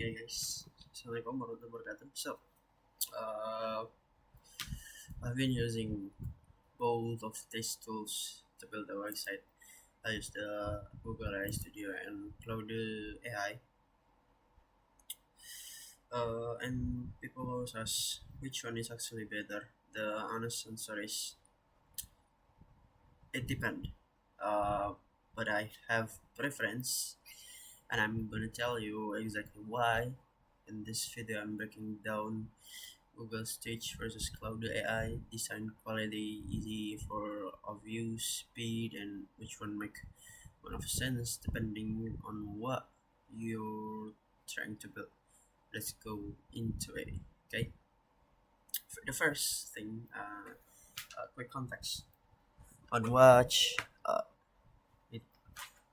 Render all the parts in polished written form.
Okay guys, Assalamualaikum warahmatullahi wabarakatuh. Uh, I've been using both of these tools to build a website. I use the Google AI Studio and Claude AI. And people always ask which one is actually better. The honest answer is it depends. Uh, but I have preference, and I'm gonna tell you exactly why. In this video, I'm breaking down Google Stage versus Cloud AI, design quality, easy for view, speed, and which one make one of sense depending on what you're trying to build. Let's go into it. Okay. For the first thing, quick context on it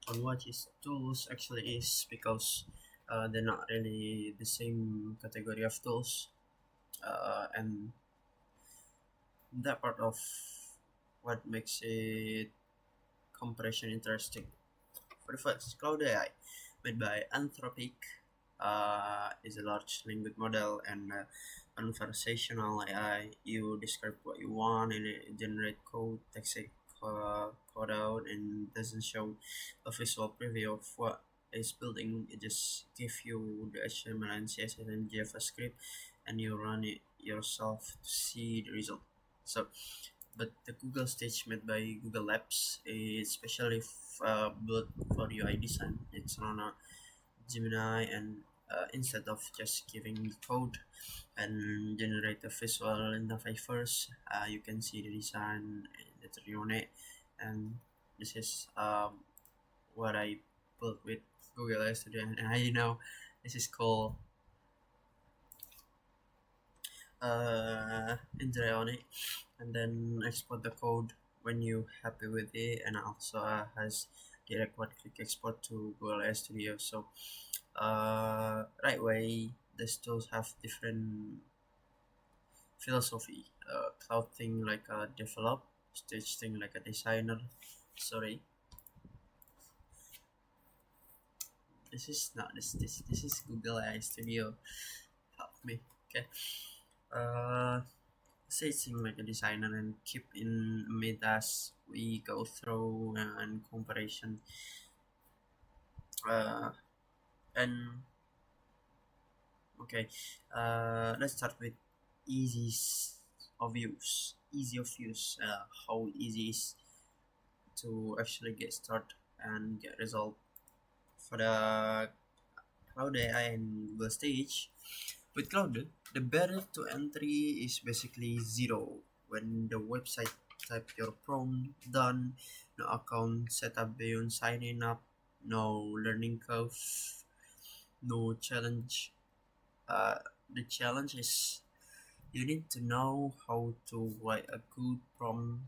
on what his tools actually is because they're not really the same category of tools, and that part of what makes it compression interesting. For the first, Claude AI, made by Anthropic, is a large language model and conversational AI. You describe what you want and it generate code, takes a code out and doesn't show a visual preview of what it's building. It just gives you the HTML and CSS and JavaScript, and you run it yourself to see the result. So but the Google Stage made by Google Labs is specially built for UI design. It's on a Gemini, and instead of just giving the code and generate a visual interface first, you can see the design that's on it. And this is what I built with Google AI Studio, and I know this is called enjoy on it, and then export the code when you happy with it, and also has direct one click export to Google AI Studio. So right way these tools have different philosophy. Cloud thing like a develop, stage thing like a designer. Sorry, this is not this is Google AI Studio. Help me. Okay. uh Sitting like a designer and keep in mid as we go through and comparison. uh and okay, let's start with easy easy of use. How easy is to actually get started and get result for the Cloud AI and Google Stage. With Cloud, the barrier to entry is basically zero. When the website type your prompt, done, no account setup beyond signing up, no learning curve, no challenge. Uh, the challenge is you need to know how to write a good prompt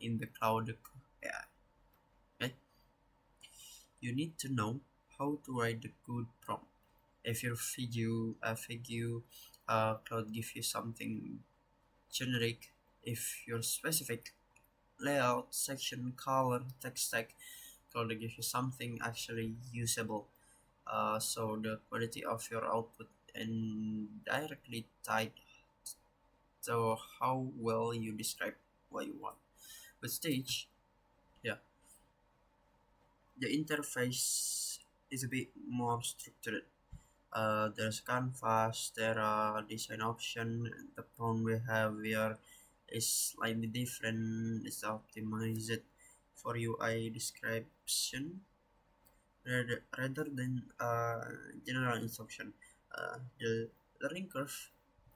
in the Cloud AI. Okay? You need to know how to write a good prompt. If your figure Cloud give you something generic, if your specific layout, section, color, text tag, Cloud give you something actually usable. So the quality of your output and directly tied to how well you describe what you want. With Stage, yeah, the interface is a bit more structured. There's canvas, there are design option, the prompt we have here is slightly different. It's optimized for UI description rather than general instruction. The learning curve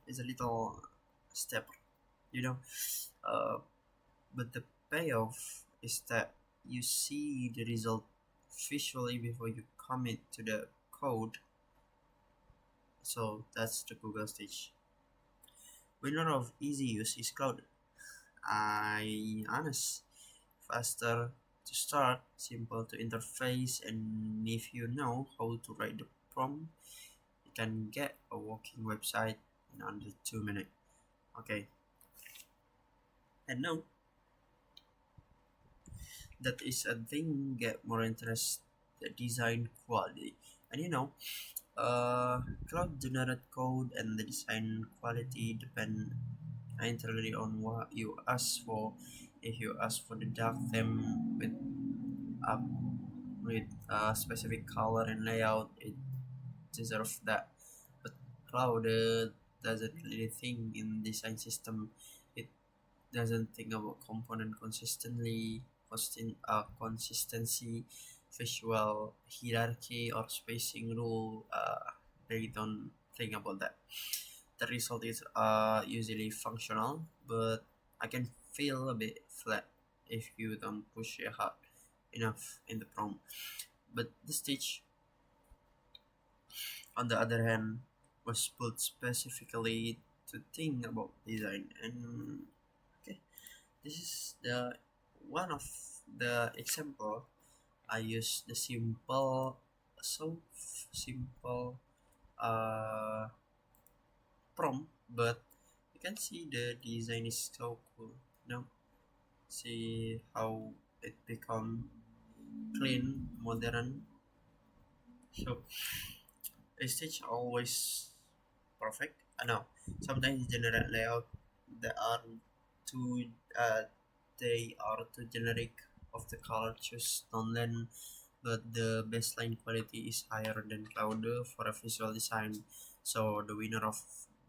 is a little step, you know, uh, but the payoff is that you see the result visually before you commit to the code. So that's the Google Stage. Winner of easy use is Cloud. I honest, faster to start, simple to interface, and if you know how to write the prompt, you can get a working website in under 2 minutes. Okay, and now that is a thing get more interest the design quality, and Cloud generate code and the design quality depend entirely on what you ask for. If you ask for the dark theme up with a specific color and layout, it deserves that. But Cloud doesn't really think in design system. It doesn't think about component consistency, visual hierarchy, or spacing rule. They don't think about that. The result is usually functional, but I can feel a bit flat if you don't push it hard enough in the prompt. But the stage, on the other hand, was built specifically to think about design. And okay, this is the one of the example. I use the so simple uh, prompt, but you can see the design is so cool. Now, see how it become clean, modern. So a stitch always perfect. I know sometimes generate layout that are too they are too generic of the color choose don't lend, but the baseline quality is higher than Cloud for a visual design. So the winner of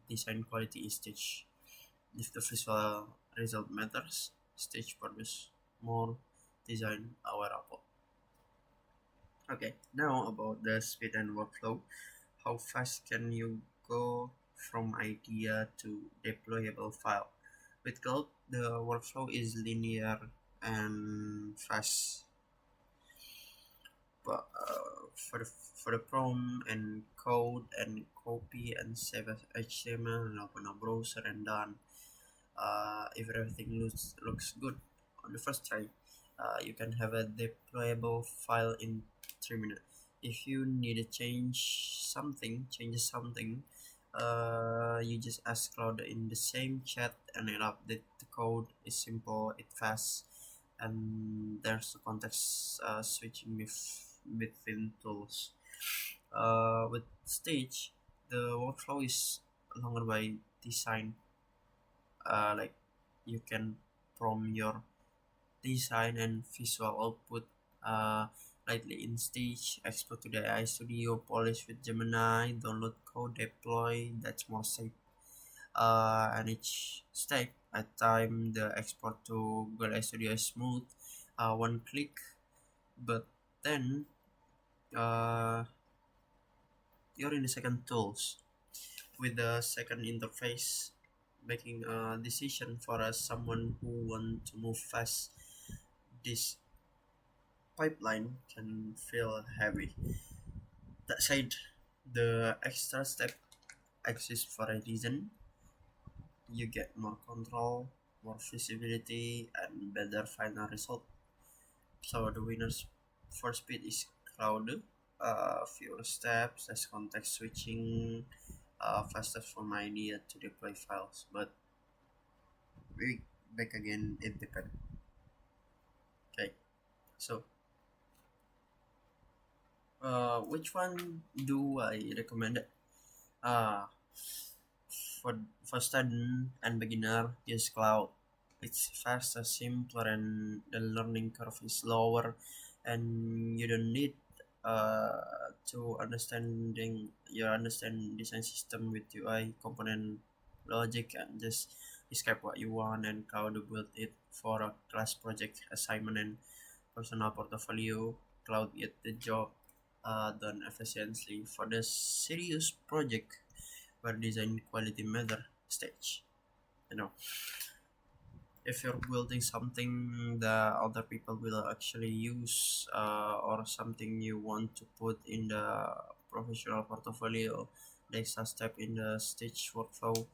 design quality is Stitch. If the visual result matters, Stitch produce more design our output. Okay, now about the speed and workflow. How fast can you go from idea to deployable file? With Cloud, the workflow is linear and fast. But for the prompt and code and copy and save as HTML and open a browser and done. If everything looks good on the first try, you can have a deployable file in 3 minutes. If you need to change something, you just ask Claude in the same chat and it update the code. It's simple, it's fast, and there's the context switching between tools. With Stage, the workflow is longer by design. Like you can from your design and visual output lightly in Stage, export to the AI Studio, polish with Gemini, download code, deploy. That's more safe. And each step at time the export to Google AI Studio is smooth, one click. But then you're in the second tools with the second interface, making a decision for someone who want to move fast. This pipeline can feel heavy. That said, the extra step exists for a reason. You get more control, more visibility, and better final result. So the winners for speed is Cloud. Fewer steps, less context switching, faster from idea to deploy files. But we back again, it depends. Okay, so which one do I recommend? Uh, for student and beginner, use Cloud. It's faster, simpler, and the learning curve is lower, and you don't need to understand design system with UI component logic and just describe what you want, and Cloud build it for a class project assignment and personal portfolio. Cloud get the job done efficiently. For the serious project where design quality matter stage, you know, if you're building something that other people will actually use, or something you want to put in the professional portfolio, the extra step in the stage workflow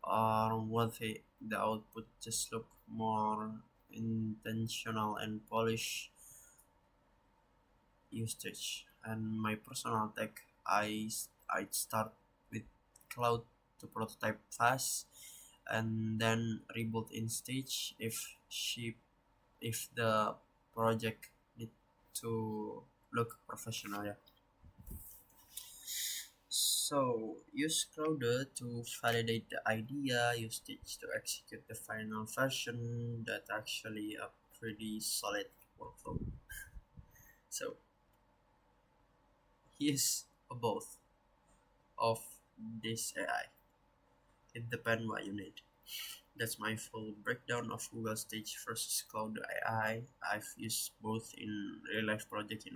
are worth it. The output just look more intentional and polished usage. And my personal tech, I start with Cloud to prototype fast, and then rebuild in Stage if the project need to look professional. Yeah. So use Crowder to validate the idea, use Stitch to execute the final version. That actually a pretty solid workflow. So use both of this AI. It depends what you need. That's my full breakdown of Google Stage versus Cloud AI. I've used both in real life project,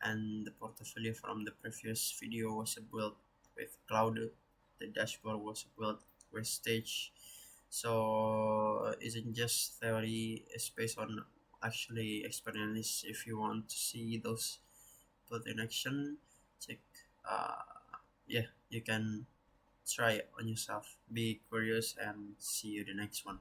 and the portfolio from the previous video was built with Cloud. The dashboard was built with Stage. So isn't just theory, it's based on actually experience. If you want to see those put in action, check uh yeah, you can try it on yourself. Be curious and see you the next one.